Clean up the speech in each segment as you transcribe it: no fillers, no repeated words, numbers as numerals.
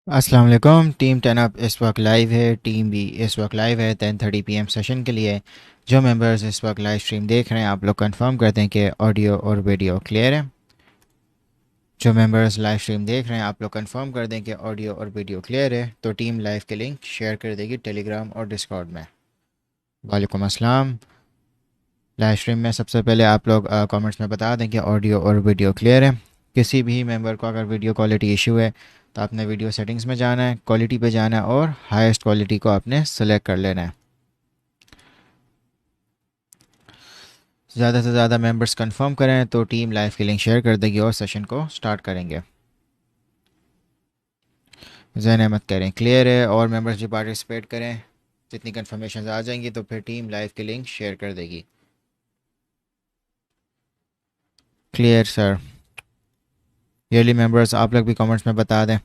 अस्सलाम वालेकुम। Team 10 up इस वक्त लाइव है। टीम बी इस वक्त लाइव है 10:30 PM सेशन के लिए। जो मेंबर्स इस वक्त लाइव स्ट्रीम देख रहे हैं आप लोग कंफर्म करते हैं कि ऑडियो और वीडियो क्लियर है। जो मेंबर्स लाइव स्ट्रीम देख रहे हैं आप लोग कंफर्म कर दें कि ऑडियो और वीडियो क्लियर है तो टीम लाइव के लिंक शेयर कर देगी टेलीग्राम और डिस्कॉर्ड में। वालेकुम अस्सलाम। लाइव स्ट्रीम में सबसे पहले आप लोग कमेंट्स में बता दें कि ऑडियो और वीडियो क्लियर है। किसी भी मेंबर को अगर वीडियो क्वालिटी इशू है तो आपने वीडियो सेटिंग्स में जाना है, क्वालिटी पे जाना है और हाईएस्ट क्वालिटी को आपने सेलेक्ट कर लेना है। ज़्यादा से ज़्यादा मेंबर्स कंफर्म करें तो टीम लाइव की लिंक शेयर कर देगी और सेशन को स्टार्ट करेंगे। जहन अहमद कह रहे हैं क्लियर है और मेंबर्स भी पार्टिसिपेट करें। जितनी कंफर्मेशन आ जाएंगी तो फिर टीम लाइव की लिंक शेयर कर देगी। Clear sir. ईयरली मेंबर्स आप लोग भी कमेंट्स में बता दें।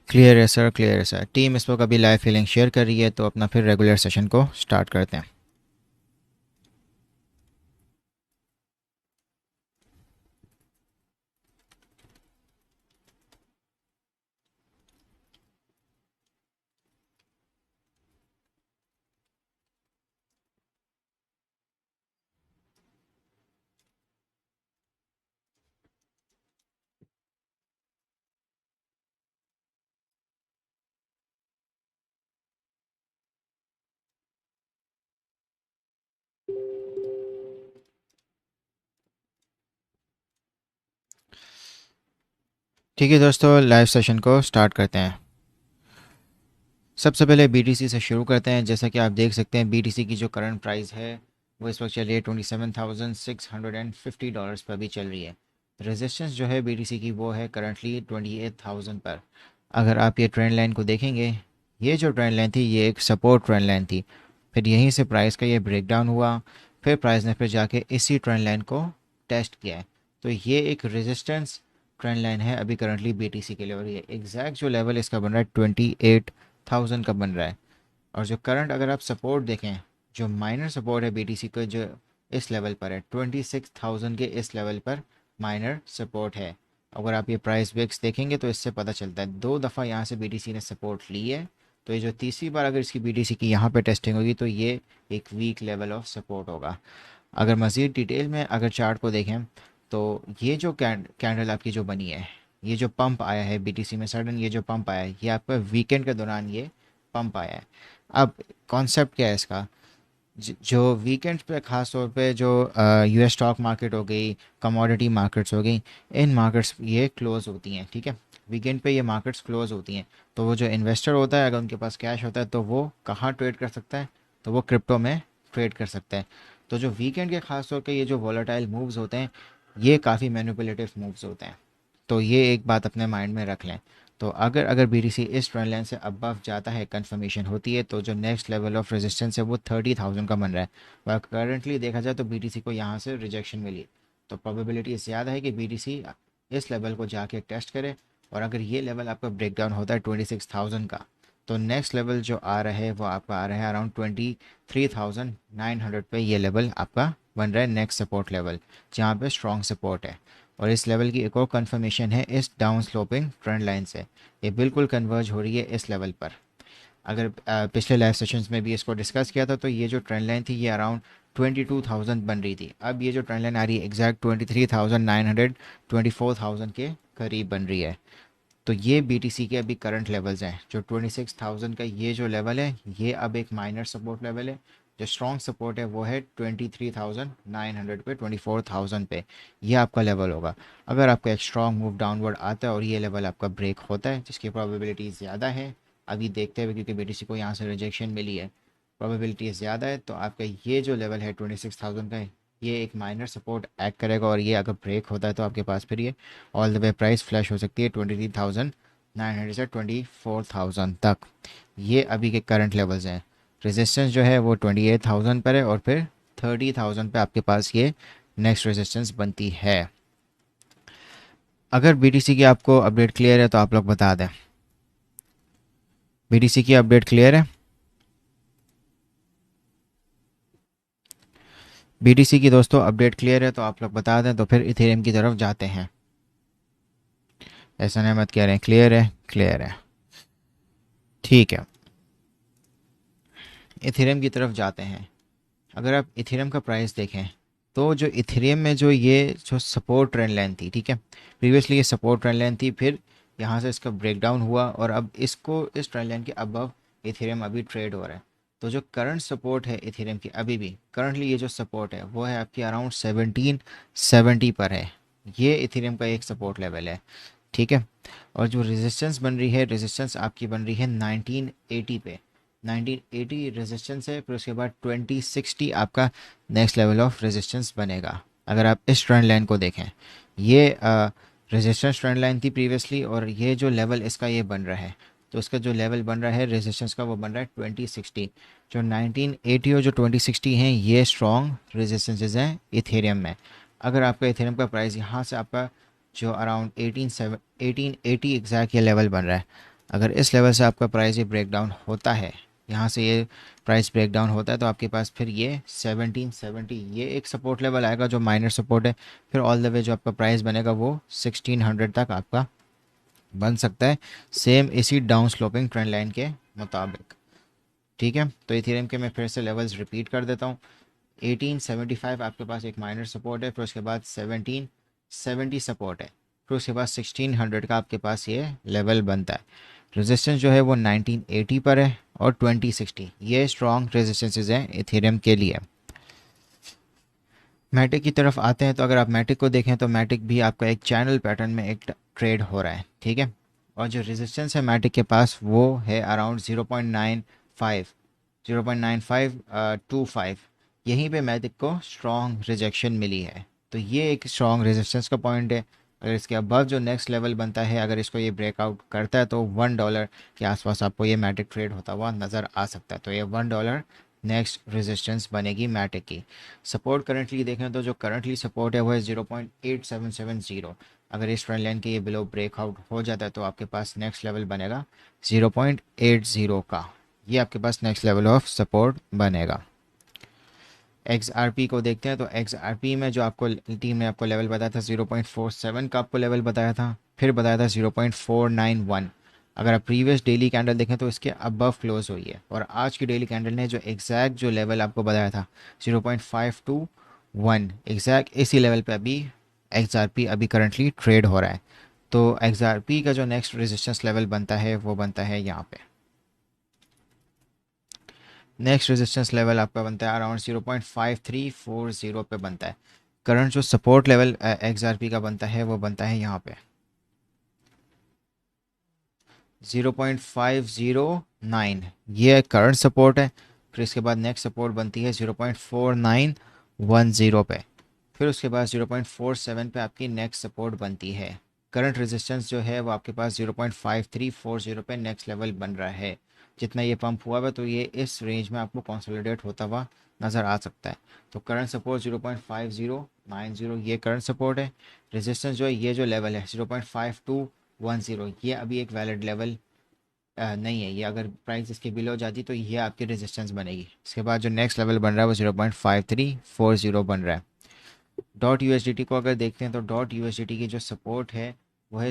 क्लियर है सर, क्लियर है सर। टीम इस वक्त अभी लाइव की लिंक शेयर कर रही है तो अपना फिर रेगुलर सेशन को स्टार्ट करते हैं। ठीक है दोस्तों, लाइव सेशन को स्टार्ट करते हैं। सबसे पहले बीटीसी से शुरू करते हैं। जैसा कि आप देख सकते हैं बीटीसी की जो करंट प्राइस है वो इस वक्त चल रही है $27,650 पर भी चल रही है। रेजिस्टेंस जो है बीटीसी की वो है करंटली 28,000 पर। अगर आप ये ट्रेंड लाइन को देखेंगे, ये जो ट्रेंड लाइन थी ये एक सपोर्ट ट्रेंड लाइन थी। फिर यहीं से प्राइस का ये ब्रेकडाउन हुआ। फिर प्राइस ने फिर जाके इसी ट्रेंड लाइन को टेस्ट किया है। तो ये एक रेजिस्टेंस ट्रेंड लाइन है अभी करंटली बीटीसी के लिए, और ये एग्जैक्ट जो लेवल इसका बन रहा है 28,000 का बन रहा है। और जो करंट अगर आप सपोर्ट देखें, जो माइनर सपोर्ट है बीटीसी का जो इस लेवल पर है 26,000 के इस लेवल पर माइनर सपोर्ट है। अगर आप ये प्राइस विक्स देखेंगे तो इससे पता चलता है 2 दफ़ा यहाँ से बीटीसी ने सपोर्ट ली है। तो ये जो तीसरी बार अगर इसकी बीटीसी की यहाँ पे टेस्टिंग होगी तो ये एक वीक लेवल ऑफ सपोर्ट होगा। अगर मज़ीद डिटेल में अगर चार्ट को देखें तो ये जो कैंडल आपकी जो बनी है, ये जो पंप आया है बीटीसी में, सडन ये जो पंप आया है ये आपका वीकेंड के दौरान ये पंप आया है। अब कॉन्सेप्ट क्या है इसका, जो वीकेंड पे ख़ास तौर पे जो यूएस स्टॉक मार्केट हो गई, कमोडिटी मार्केट्स हो गई, इन मार्केट्स ये क्लोज़ होती हैं। ठीक है, वीकेंड पे ये मार्केट्स क्लोज़ होती हैं। तो वो जो इन्वेस्टर होता है अगर उनके पास कैश होता है तो वो कहाँ ट्रेड कर सकता है, तो वो क्रिप्टो में ट्रेड कर सकता है। तो जो वीकेंड के ख़ास तौर पे ये जो वॉलेटाइल मूव्स होते हैं ये काफ़ी मैनिपुलेटिव मूव्स होते हैं। तो ये एक बात अपने माइंड में रख लें। तो अगर अगर बीटीसी इस ट्रेंड लाइन से अबव जाता है, कंफर्मेशन होती है, तो जो नेक्स्ट लेवल ऑफ रेजिस्टेंस है वो 30,000 का बन रहा है। वह करंटली देखा जाए तो बीटीसी को यहाँ से रिजेक्शन मिली। तो प्रोबेबिलिटी ज़्यादा है कि बीटीसी इस लेवल को जाके टेस्ट करे। और अगर ये लेवल आपका ब्रेकडाउन होता है 26,000 का, तो नेक्स्ट लेवल जो आ रहा है वो आपका आ रहा है अराउंड 23,900 पे। ये लेवल आपका बन रहा है नेक्स्ट सपोर्ट लेवल, जहाँ पे स्ट्रॉन्ग सपोर्ट है। और इस लेवल की एक और कंफर्मेशन है इस डाउन स्लोपिंग ट्रेंड लाइन से, ये बिल्कुल कन्वर्ज हो रही है इस लेवल पर। अगर पिछले लाइव सेशंस में भी इसको डिस्कस किया था तो ये जो ट्रेंड लाइन थी ये अराउंड 22,000 बन रही थी। अब ये जो ट्रेंड लाइन आ रही है एग्जैक्ट 23,900, 24,000 के करीब बन रही है। तो ये बीटीसी के अभी करंट लेवल्स हैं। जो 26,000 का ये जो लेवल है ये अब एक माइनर सपोर्ट लेवल है। जो स्ट्रॉन्ग सपोर्ट है वो है 23,900 पे, 24,000 पे। ये आपका लेवल होगा। अगर आपका एक स्ट्रॉन्ग मूव डाउनवर्ड आता है और ये लेवल आपका ब्रेक होता है, जिसकी प्रोबेबिलिटी ज़्यादा है अभी देखते हुए, क्योंकि बीटीसी को यहाँ से रिजेक्शन मिली है, प्रोबेबिलिटी ज़्यादा है, तो आपका ये जो लेवल है 26,000 का, ये एक माइनर सपोर्ट एक्ट करेगा। और ये अगर ब्रेक होता है तो आपके पास फिर ये all the way price flash हो सकती है 23,900 से 24,000 तक। ये अभी के करंट लेवल्स हैं। रेजिस्टेंस जो है वो 28,000 पर है और फिर 30,000 पे आपके पास ये नेक्स्ट रेजिस्टेंस बनती है। अगर बीटीसी की आपको अपडेट क्लियर है तो आप लोग बता दें। बीटीसी की अपडेट क्लियर है? बीटीसी की दोस्तों अपडेट क्लियर है तो आप लोग बता दें, तो फिर इथेरियम की तरफ जाते हैं। एहसन अहमद कह रहे हैं क्लियर है, क्लियर है। ठीक है, इथेरियम की तरफ जाते हैं। अगर आप इथेरियम का प्राइस देखें तो जो इथेरियम में जो ये जो सपोर्ट ट्रेंड लाइन थी, ठीक है, प्रीवियसली ये सपोर्ट ट्रेंड लाइन थी, फिर यहाँ से इसका ब्रेकडाउन हुआ और अब इसको इस ट्रेंड लाइन के अबव इथेरियम अभी ट्रेड हो रहा है। तो जो करंट सपोर्ट है इथेरियम की, अभी भी करंटली ये जो सपोर्ट है वो है आपकी अराउंड 1770 पर है। ये इथेरियम का एक सपोर्ट लेवल है, ठीक है। और जो रेजिस्टेंस बन रही है, रेजिस्टेंस आपकी बन रही है 1980 पे। 1980 रेजिस्टेंस है, फिर उसके बाद 2060 आपका नेक्स्ट लेवल ऑफ रेजिस्टेंस बनेगा। अगर आप इस ट्रेंड लाइन को देखें, ये रेजिस्टेंस ट्रेंड लाइन थी प्रीवियसली, और ये जो लेवल इसका ये बन रहा है, तो इसका जो लेवल बन रहा है रेजिस्टेंस का वो बन रहा है 2060। जो 1980 और जो 2060 हैं ये स्ट्रॉन्ग रेजिस्टेंसेज हैं इथेरियम में। अगर आपका इथेरियम का प्राइस यहाँ से आपका जो अराउंड 1880 एग्जैक्ट ये लेवल बन रहा है, अगर इस लेवल से आपका प्राइस ये ब्रेक डाउन होता है, यहाँ से ये प्राइस ब्रेक डाउन होता है, तो आपके पास फिर ये 1770 ये एक सपोर्ट लेवल आएगा जो माइनर सपोर्ट है। फिर ऑल द वे जो आपका प्राइस बनेगा वो 1600 तक आपका बन सकता है, सेम इसी डाउन स्लोपिंग ट्रेंड लाइन के मुताबिक। ठीक है, तो इथेरियम के मैं फिर से लेवल्स रिपीट कर देता हूँ। 1875 आपके पास एक माइनर सपोर्ट है, फिर उसके बाद 1770 सपोर्ट है, फिर उसके बाद 1600 का आपके पास ये लेवल बनता है। रेजिस्टेंस जो है वो 1980 पर है और 2060 ये स्ट्रॉन्ग रेजिस्टेंसेज हैं इथेरियम के लिए। मैटिक की तरफ आते हैं, तो अगर आप मैटिक को देखें तो मैटिक भी आपका एक चैनल पैटर्न में एक ट्रेड हो रहा है, ठीक है। और जो रेजिस्टेंस है मैटिक के पास वो है अराउंड 0.95, 0.9525। यहीं पे मैटिक को स्ट्रॉन्ग रिजेक्शन मिली है, तो ये एक स्ट्रॉन्ग रेजिस्टेंस का पॉइंट है। अगर इसके अबव जो नेक्स्ट लेवल बनता है, अगर इसको ये ब्रेकआउट करता है, तो $1 के आसपास आपको ये मैटिक ट्रेड होता हुआ नज़र आ सकता है। तो ये $1 नेक्स्ट रेजिस्टेंस बनेगी मैटिक की। सपोर्ट करंटली देखें तो जो करंटली सपोर्ट है वो है 0.8770। अगर इस ट्रेंड लाइन के ये बिलो ब्रेकआउट हो जाता है तो आपके पास नेक्स्ट लेवल बनेगा 0.80 का। ये आपके पास नेक्स्ट लेवल ऑफ सपोर्ट बनेगा। XRP को देखते हैं, तो XRP में जो आपको टीम ने आपको लेवल बताया था 0.47 का आपको लेवल बताया था, फिर बताया था 0.491। अगर आप प्रीवियस डेली कैंडल देखें तो इसके अबव क्लोज हुई है, और आज की डेली कैंडल ने जो एग्जैक्ट जो लेवल आपको बताया था 0.521 एग्जैक्ट इसी लेवल पे अभी XRP अभी करंटली ट्रेड हो रहा है। तो XRP का जो नेक्स्ट रेजिस्टेंस लेवल बनता है वो बनता है यहाँ पे। नेक्स्ट रेजिस्टेंस लेवल आपका बनता है अराउंड 0.5340 पे बनता है। करंट जो सपोर्ट लेवल XRP का बनता है वो बनता है यहाँ पे 0.509, ये करंट सपोर्ट है। फिर इसके बाद नेक्स्ट सपोर्ट बनती है 0.4910 पे, फिर उसके बाद 0.47 पे आपकी नेक्स्ट सपोर्ट बनती है। करंट रेजिस्टेंस जो है वो आपके पास 0.5340 पे नेक्स्ट लेवल बन रहा है। जितना ये पंप हुआ है तो ये इस रेंज में आपको कंसोलिडेट होता हुआ नज़र आ सकता है। तो करंट सपोर्ट 0.5090 ये करंट सपोर्ट है। रेजिस्टेंस जो है ये जो लेवल है 0.5210 ये अभी एक वैलिड लेवल नहीं है। ये अगर प्राइस इसके बिलो जाती तो ये आपकी रेजिस्टेंस बनेगी। इसके बाद जो नेक्स्ट लेवल बन रहा है वो 0.5340 बन रहा है। डॉट यूएसडीटी को अगर देखते हैं तो डॉट यूएसडीटी की जो सपोर्ट है वो है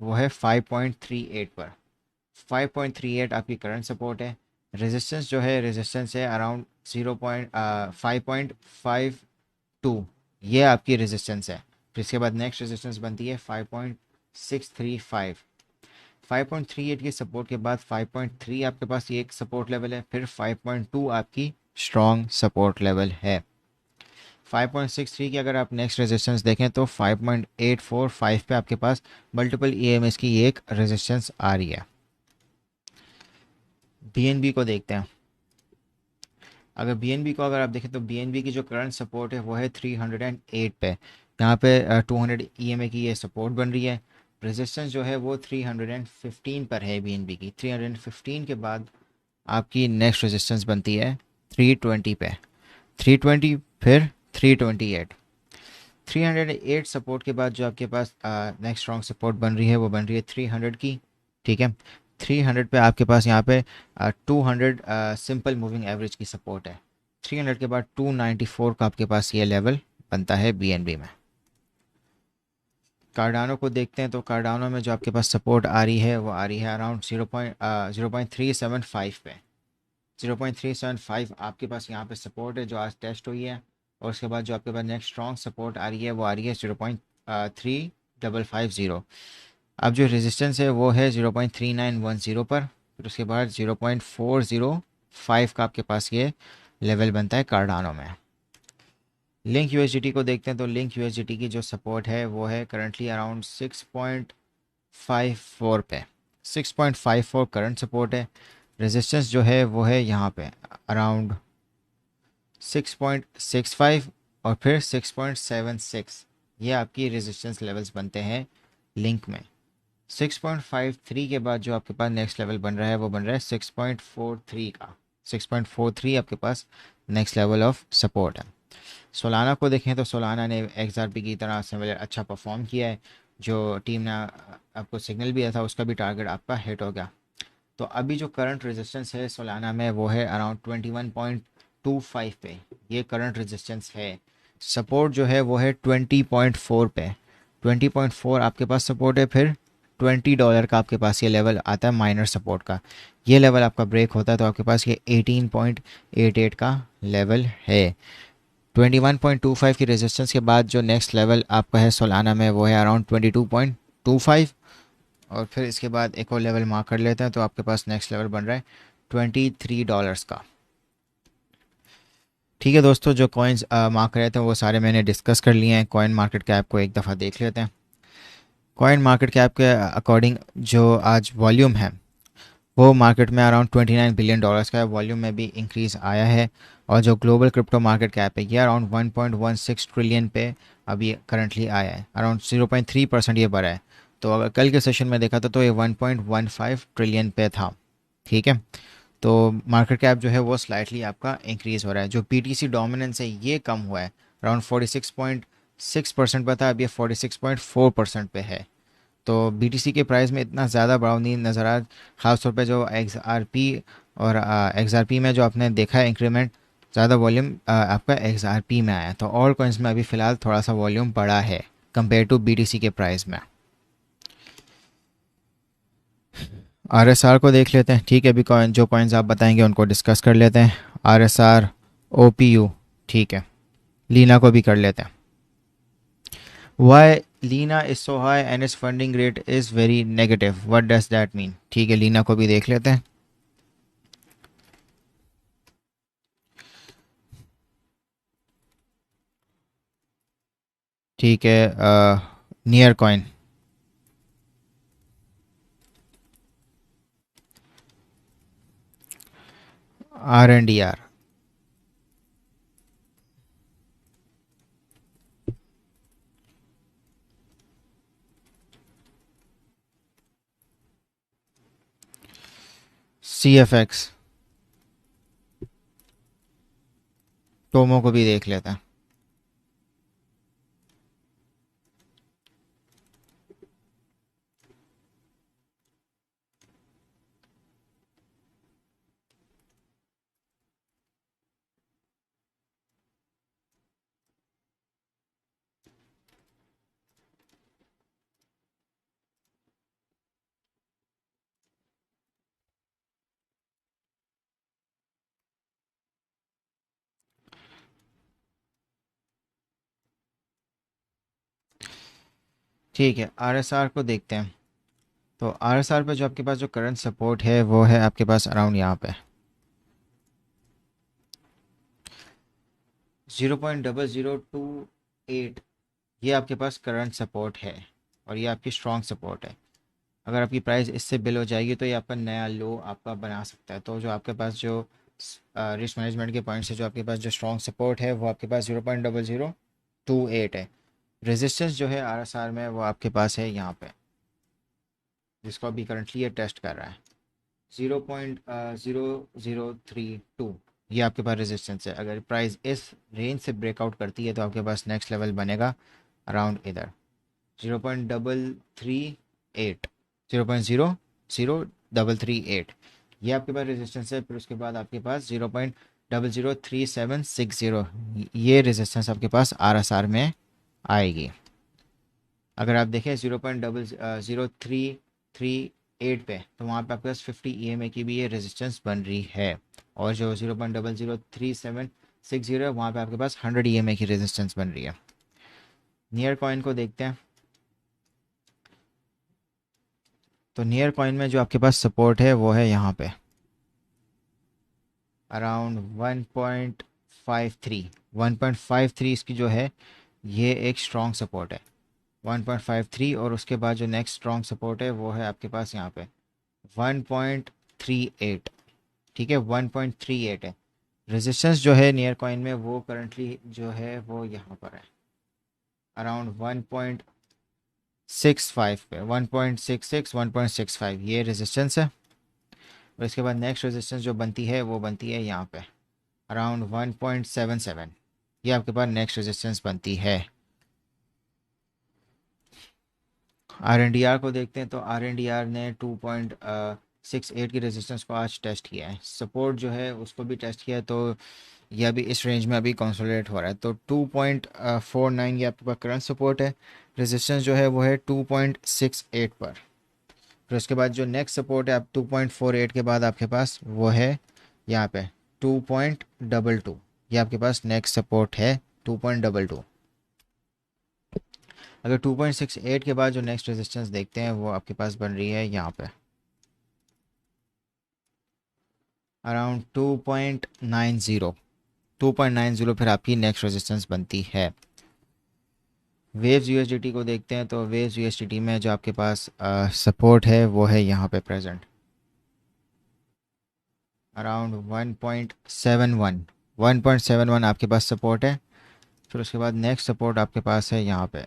वो है 5.38 पर। 5.38 आपकी करंट सपोर्ट है। रेजिस्टेंस जो है रेजिस्टेंस है अराउंड 5.52, ये आपकी रेजिस्टेंस है। फिर इसके बाद नेक्स्ट रेजिस्टेंस बनती है 5.635। 5.38 की सपोर्ट के बाद 5.3 आपके पास ये एक सपोर्ट लेवल है, फिर 5.2 आपकी स्ट्रॉन्ग सपोर्ट लेवल है। 5.63 की अगर आप नेक्स्ट रेजिस्टेंस देखें तो 5.845 पे आपके पास मल्टीपल ईएमएस की एक रेजिस्टेंस आ रही है। बीएनबी को देखते हैं। अगर बीएनबी को अगर आप देखें तो बीएनबी की जो करंट सपोर्ट है वो है 308 पे। यहाँ पे 200 ईएमए की ये सपोर्ट बन रही है। रेजिस्टेंस जो है वो 315 पर है बीएनबी की। 315 के बाद आपकी नेक्स्ट रेजिस्टेंस बनती है 320 पे। 320 फिर 328। 308 सपोर्ट के बाद जो आपके पास नेक्स्ट स्ट्रॉन्ग सपोर्ट बन रही है वो बन रही है 300 की, ठीक है। 300 पे आपके पास यहाँ पे 200 सिंपल मूविंग एवरेज की सपोर्ट है। 300 के बाद 294 का आपके पास ये लेवल बनता है बीएनबी में। कार्डानो को देखते हैं तो कार्डानो में जो आपके पास सपोर्ट आ रही है वो आ रही है अराउंड 0.375 पे। 0.375 आपके पास यहाँ पे सपोर्ट है जो आज टेस्ट हुई है। और उसके बाद जो आपके पास नेक्स्ट स्ट्रॉन्ग सपोर्ट आ रही है वो आ रही है 0.3550। अब जो रेजिस्टेंस है वो है 0.3910 पर। फिर उसके बाद 0.405 का आपके पास ये लेवल बनता है कार्डानो में। लिंक यूएसडीटी को देखते हैं तो लिंक यूएसडीटी की जो सपोर्ट है वो है करंटली अराउंड 6.54 पे। 6.54 करंट सपोर्ट है। रेजिस्टेंस जो है वो है यहाँ पे अराउंड 6.65 और फिर 6.76। ये आपकी रेजिस्टेंस लेवल्स बनते हैं लिंक में। 6.53 के बाद जो आपके पास नेक्स्ट लेवल बन रहा है वो बन रहा है 6.43 का। 6.43 आपके पास नेक्स्ट लेवल ऑफ सपोर्ट है। सोलाना को देखें तो सोलाना ने एक्सआरपी की तरह से अच्छा परफॉर्म किया है। जो टीम ने आपको सिग्नल भी दिया था उसका भी टारगेट आपका हिट हो गया। तो अभी जो करंट रेजिस्टेंस है सोलाना में वो है अराउंड 21.25 पे। ये करंट रेजिस्टेंस है। सपोर्ट जो है वो है 20.4 पे। 20.4 आपके पास सपोर्ट है। फिर $20 का आपके पास ये लेवल आता है माइनर सपोर्ट का। ये लेवल आपका ब्रेक होता है तो आपके पास ये 18.88 का लेवल है। 21.25 की रेजिस्टेंस के बाद जो नेक्स्ट लेवल आपका है सोलाना में वो है अराउंड 22.25। और फिर इसके बाद एक और लेवल मार्क कर लेते हैं तो आपके पास नेक्स्ट लेवल बन रहा है $23 का। ठीक है दोस्तों, जो कॉइन्स मार्क कर रहे थे वो सारे मैंने डिस्कस कर लिए हैं। कॉइन मार्केट कैप को एक दफ़ा देख लेते हैं। कॉइन मार्केट कैप के अकॉर्डिंग जो आज वॉल्यूम है वो मार्केट में अराउंड $29 बिलियन का है। वॉल्यूम में भी इंक्रीज़ आया है। और जो ग्लोबल क्रिप्टो मार्केट कैप है ये अराउंड 1.16 ट्रिलियन पे अभी करंटली आया है। अराउंड 0.3% ये बढ़ा है। तो अगर कल के सेशन में देखा था तो ये 1.15 ट्रिलियन पे था। ठीक है, तो मार्केट कैप जो है वो स्लाइटली आपका इंक्रीज़ हो रहा है। जो पीटीसी डोमिनेंस है ये कम हुआ है। अराउंड 46.6% पे था, अब ये 46.4% पे है। तो बीटीसी के प्राइस में इतना ज़्यादा बढ़ाव नहीं नज़र आ। ख़ासतौर पे जो एक्सआरपी और एक्सआरपी में जो आपने देखा है इंक्रीमेंट, ज़्यादा वॉल्यूम आपका एक्सआरपी में आया। तो ऑल कॉइन्स में अभी फ़िलहाल थोड़ा सा वॉल्यूम बढ़ा है कंपेयर टू बीटीसी के प्राइस में। आरएसआर को देख लेते हैं। ठीक है, अभी कॉइन जो कॉइन्स आप बताएंगे उनको डिस्कस कर लेते हैं। आरएसआर, ओपीयू, ठीक है। लीना को भी कर लेते हैं। Why Lina is so high and is funding rate is very negative, what does that mean. ठीक है, लीना को भी देख लेते हैं। ठीक है, near coin, RNDR, CFX, Tomo को भी देख लेते हैं। ठीक है, RSR को देखते हैं। तो RSR पे जो आपके पास जो करंट सपोर्ट है वो है आपके पास अराउंड यहाँ पे 0.0028। ये आपके पास करंट सपोर्ट है और ये आपकी स्ट्रॉन्ग सपोर्ट है। अगर आपकी प्राइस इससे बिल हो जाएगी तो ये आपका नया लो आपका बना सकता है। तो जो आपके पास जो रिस्क मैनेजमेंट के पॉइंट से जो आपके पास जो स्ट्रॉन्ग सपोर्ट है वो आपके पास 0.0028 है। रेजिस्टेंस जो है RSR में वो आपके पास है यहाँ पे, जिसको अभी करंटली ये टेस्ट कर रहा है 0.0032। ये आपके पास रेजिस्टेंस है। अगर प्राइस इस रेंज से ब्रेकआउट करती है तो आपके पास नेक्स्ट लेवल बनेगा अराउंड इधर 0.338, 0.00338। ये आपके पास रेजिस्टेंस है। फिर उसके बाद आपके पास 0.003760, ये रेजिस्टेंस आपके पास RSR में आएगी। अगर आप देखें 0.0038 पे, तो वहाँ पे आपके पास 50 EMA की भी ये रेजिस्टेंस बन रही है। और जो 0.003760 है, वहाँ पे आपके पास 100 EMA की रेजिस्टेंस बन रही है। नियर कॉइन को देखते हैं। तो नियर कॉइन में जो आपके पास सपोर्ट है वो है यहाँ पे अराउंड 1.53। 1.53 इसकी जो है ये एक स्ट्रॉन्ग सपोर्ट है, 1.53। और उसके बाद जो नेक्स्ट स्ट्रॉन्ग सपोर्ट है वो है आपके पास यहाँ पे 1.38। ठीक है, 1.38 है। रेजिस्टेंस जो है नियर कॉइन में वो करंटली जो है वो यहाँ पर है अराउंड 1.65 पे, 1.66 1.65 ये रेजिस्टेंस है। और इसके बाद नेक्स्ट रेजिस्टेंस जो बनती है वो बनती है यहाँ पे अराउंड 1.77। ये आपके पास नेक्स्ट रेजिस्टेंस बनती है। RNDR को देखते हैं। तो RNDR ने 2.68 की रेजिस्टेंस को आज टेस्ट किया है। सपोर्ट जो है उसको भी टेस्ट किया है, तो यह अभी इस रेंज में अभी कंसोलिडेट हो रहा है। तो 2.49 ये आपके पास करंट सपोर्ट है। रेजिस्टेंस जो है वो है 2.68 पर। फिर उसके बाद जो नेक्स्ट सपोर्ट है आप 2.48 के बाद आपके पास वो है यहाँ पे 2.22। ये आपके पास नेक्स्ट सपोर्ट है 2.22। अगर 2.68 के बाद जो नेक्स्ट रेजिस्टेंस देखते हैं वो आपके पास बन रही है यहाँ पे अराउंड 2.90। 2.90 फिर आपकी नेक्स्ट रेजिस्टेंस बनती है। वेव्स यूएसडीटी को देखते हैं। तो वेव्स यूएसडीटी में जो आपके पास सपोर्ट है वो है यहाँ पे प्रेजेंट अराउंड 1.71। 1.71 आपके पास सपोर्ट है। फिर उसके बाद नेक्स्ट सपोर्ट आपके पास है यहाँ पे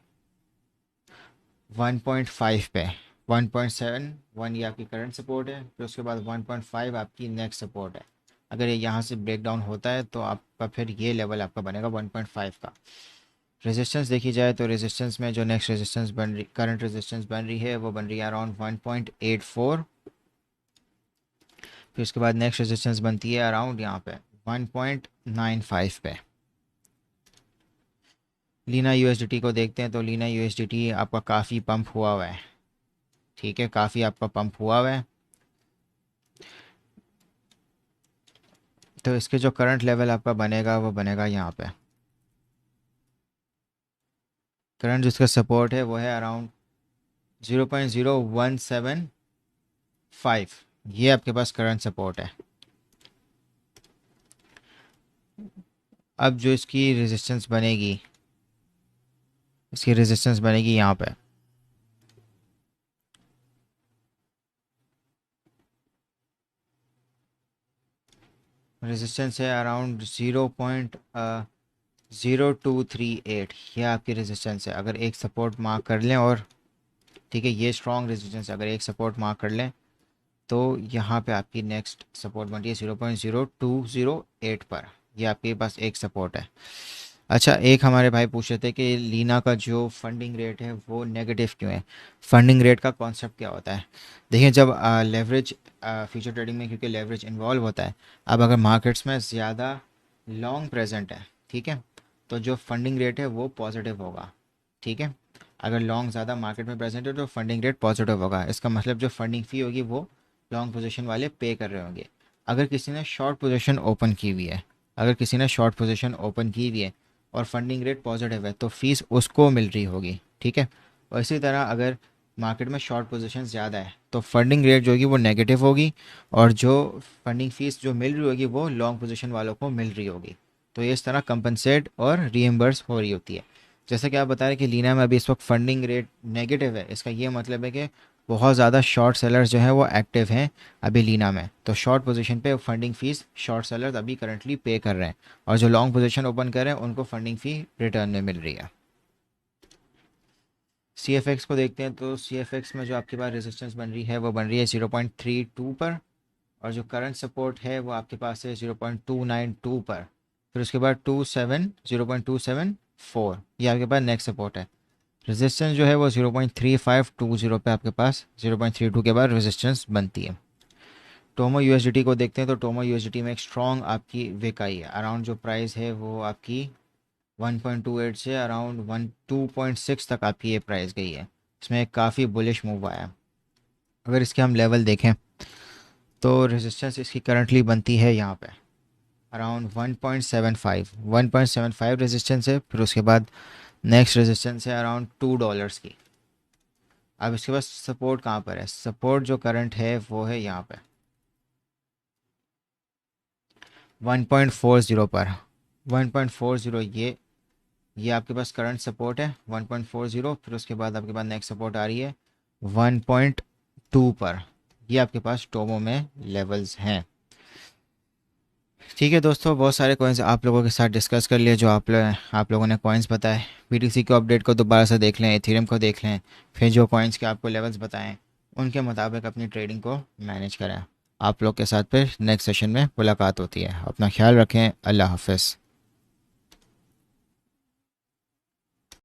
1.5 पे। 1.71 ये आपकी करंट सपोर्ट है। फिर उसके बाद 1.5 आपकी नेक्स्ट सपोर्ट है। अगर ये यहाँ से ब्रेक डाउन होता है तो आपका फिर ये लेवल आपका बनेगा 1.5 का। रेजिस्टेंस देखी जाए तो रेजिस्टेंस में जो नेक्स्ट रेजिस्टेंस बन रही, करंट रेजिस्टेंस बन रही है वो बन रही है अराउंड 1.84। फिर उसके बाद नेक्स्ट रेजिस्टेंस बनती है अराउंड यहाँ पे 1.95 पे। लीना यूएसडीटी को देखते हैं। तो लीना यूएसडीटी आपका काफ़ी पंप हुआ हुआ है। ठीक है, काफ़ी आपका पंप हुआ हुआ है। तो इसके जो करंट लेवल आपका बनेगा वो बनेगा यहाँ पे। करंट जिसका सपोर्ट है वो है अराउंड 0.0175। ये आपके पास करंट सपोर्ट है। अब जो इसकी रेजिस्टेंस बनेगी, इसकी रेजिस्टेंस बनेगी यहाँ पे रेजिस्टेंस है अराउंड 0.0238। ये आपकी रेजिस्टेंस है। अगर एक सपोर्ट मार्क कर लें और ठीक है ये स्ट्रॉन्ग रेजिस्टेंस है, अगर एक सपोर्ट मार्क कर लें तो यहाँ पे आपकी नेक्स्ट सपोर्ट बनती है 0.0208 पर। ये आपके पास एक सपोर्ट है। अच्छा, एक हमारे भाई पूछ रहे थे कि लीना का जो फंडिंग रेट है वो नेगेटिव क्यों है। फंडिंग रेट का कॉन्सेप्ट क्या होता है? देखिए, जब लेवरेज फ्यूचर ट्रेडिंग में क्योंकि लेवरेज इन्वॉल्व होता है, अब अगर मार्केट्स में ज़्यादा लॉन्ग प्रेजेंट है, ठीक है, तो जो फंडिंग रेट है वो पॉजिटिव होगा। ठीक है, अगर लॉन्ग ज़्यादा मार्केट में प्रेजेंट है तो फंडिंग रेट पॉजिटिव होगा। इसका मतलब जो फंडिंग फ़ी होगी वो लॉन्ग पोजीशन वाले पे कर रहे होंगे। अगर किसी ने शॉर्ट पोजीशन ओपन की हुई है, अगर किसी ने शॉर्ट पोजीशन ओपन की हुई है और फंडिंग रेट पॉजिटिव है तो फीस उसको मिल रही होगी। ठीक है, और इसी तरह अगर मार्केट में शॉर्ट पोजीशन ज़्यादा है तो फंडिंग रेट जो होगी वो नेगेटिव होगी और जो फंडिंग फीस जो मिल रही होगी वो लॉन्ग पोजीशन वालों को मिल रही होगी। तो ये इस तरह कंपनसेट और रीएम्बर्स हो रही होती है। जैसे कि आप बता रहे हैं कि लीना में अभी इस वक्त फंडिंग रेट नेगेटिव है, इसका ये मतलब है कि बहुत ज़्यादा शॉर्ट सेलर्स जो हैं वो एक्टिव हैं अभी लीना में। तो शॉर्ट पोजीशन पे फंडिंग फीस शॉर्ट सेलर्स अभी करंटली पे कर रहे हैं और जो लॉन्ग पोजीशन ओपन कर रहे हैं उनको फंडिंग फ़ी रिटर्न में मिल रही है। सी एफ एक्स को देखते हैं। तो सी एफ एक्स में जो आपके पास रेजिस्टेंस बन रही है वो बन रही है 0.32 पर। और जो करंट सपोर्ट है वो आपके पास है 0.292 पर। फिर उसके बाद 0.274 ये आपके पास नेक्स्ट सपोर्ट है। रेजिस्टेंस जो है वो 0.3520 पे आपके पास 0.32 के बाद रेजिस्टेंस बनती है। टोमो यूएसडीटी को देखते हैं। तो टोमो यूएसडीटी में एक स्ट्रॉन्ग आपकी विक आई है। अराउंड जो प्राइस है वो आपकी 1.28 से अराउंड 2.6 तक आपकी ये प्राइस गई है। इसमें काफ़ी बुलिश मूव आया। अगर इसके हम लेवल देखें तो रेजिस्टेंस इसकी करंटली बनती है यहाँ पे अराउंड 1.75। 1.75 रेजिस्टेंस है। फिर उसके बाद नेक्स्ट रेजिस्टेंस है अराउंड $2 की। अब इसके पास सपोर्ट कहाँ पर है? सपोर्ट जो करंट है वो है यहाँ पे 1.40 पर। 1.40 ये आपके पास करंट सपोर्ट है 1.40। फिर उसके बाद आपके पास नेक्स्ट सपोर्ट आ रही है 1.2 पर। ये आपके पास टोमो में लेवल्स हैं। ठीक है दोस्तों, बहुत सारे कॉइन्स आप लोगों के साथ डिस्कस कर लिए जो आप लोगों ने कॉइन्स बताए। बीटीसी के अपडेट को दोबारा से देख लें, एथेरियम को देख लें, फिर जो कॉइन्स के आपको लेवल्स बताएं उनके मुताबिक अपनी ट्रेडिंग को मैनेज करें। आप लोग के साथ फिर नेक्स्ट सेशन में मुलाकात होती है। अपना ख्याल रखें। अल्लाह हाफ़िज़।